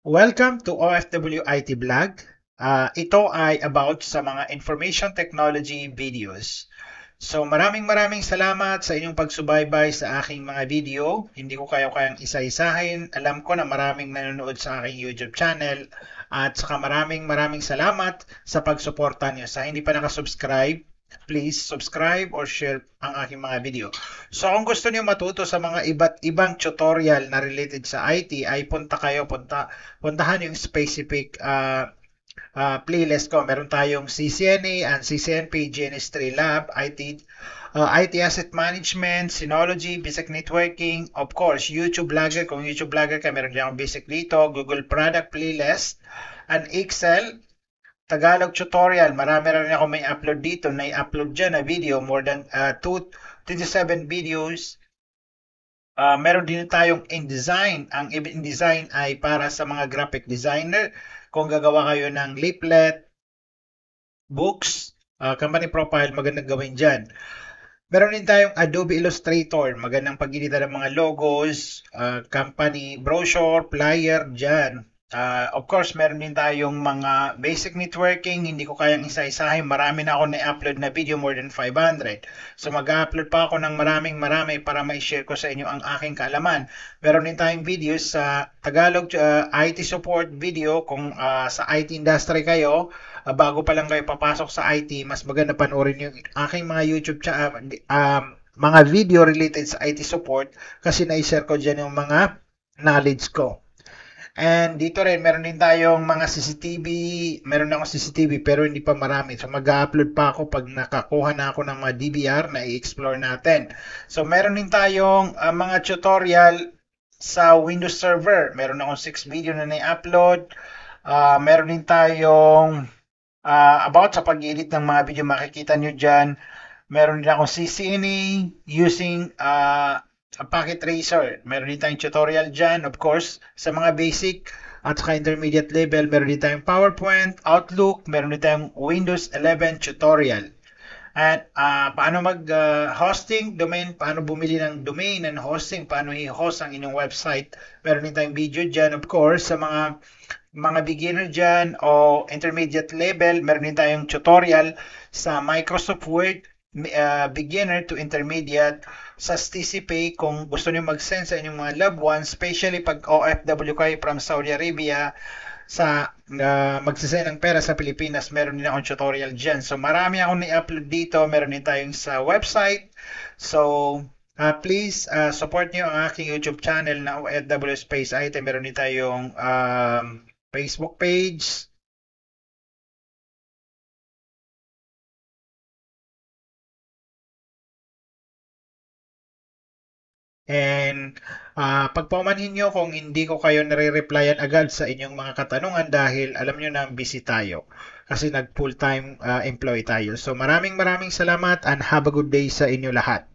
Welcome to OFW IT Vlog. Ito ay about sa mga information technology videos. So maraming salamat sa inyong pagsubaybay sa aking mga video. Hindi ko kayang isa-isahin. Alam ko na maraming nanonood sa aking YouTube channel. At saka maraming salamat sa pagsuporta niyo. Sa hindi pa nakasubscribe, please subscribe or share ang aking mga video. So kung gusto niyo matuto sa mga iba't ibang tutorial na related sa IT, ay puntahan yung specific playlist ko. Meron tayong CCNA and CCNP GNS3 Lab, IT Asset Management, Synology, Basic Networking, of course, YouTube Vlogger. Kung YouTube Vlogger ka, meron din akong basic dito, Google Product Playlist, and Excel, Tagalog tutorial. Marami rin ako may upload dito. Na-upload dyan na video. More than 27 videos. Meron din tayong InDesign. Ang InDesign ay para sa mga graphic designer. Kung gagawa kayo ng leaflet, books, company profile, magandang gawin dyan. Meron din tayong Adobe Illustrator. Magandang pagginita ng mga logos, company brochure, flyer, dyan. Of course, meron din tayong mga basic networking. Hindi ko kayang isa-isahin. Marami na ako na-upload na video, more than 500. So mag-upload pa ako ng marami para ma-share ko sa inyo ang aking kaalaman. Meron din tayong videos sa Tagalog IT support video. Kung sa IT industry kayo, bago pa lang kayo papasok sa IT, mas maganda panoorin yung aking mga YouTube mga video related sa IT support kasi na-share ko dyan yung mga knowledge ko. And dito rin, meron din tayong mga CCTV. Meron akong CCTV pero hindi pa marami. So mag-upload pa ako pag nakakuha na ako ng mga DVR na i-explore natin. So meron din tayong mga tutorial sa Windows Server. Meron akong 6 video na na-upload. Meron din tayong about sa pag-edit ng mga video, makikita nyo dyan. Meron din akong CCNA using a packet tracer. Meron din tayong tutorial dyan, of course, sa mga basic at saka intermediate level. Meron din tayong PowerPoint, Outlook, meron din tayong Windows 11 tutorial. At paano mag-hosting, domain, paano bumili ng domain and hosting, paano i-host ang inyong website. Meron din tayong video dyan, of course, sa mga beginner dyan o intermediate level. Meron din tayong tutorial sa Microsoft Word, beginner to intermediate, sa TCP kung gusto niyo mag-send sa inyong mga loved ones, especially pag OFW kayo from Saudi Arabia, sa magsasend ng pera sa Pilipinas, meron din akong tutorial dyan. So marami akong ni-upload dito, meron din tayong sa website. So please support niyo ang aking YouTube channel na OFW Space IT. Meron din tayong Facebook page. And pagpamanhin nyo kung hindi ko kayo nare-replyan agad sa inyong mga katanungan dahil alam nyo na busy tayo kasi nag full-time employee tayo. So maraming salamat and have a good day sa inyo lahat.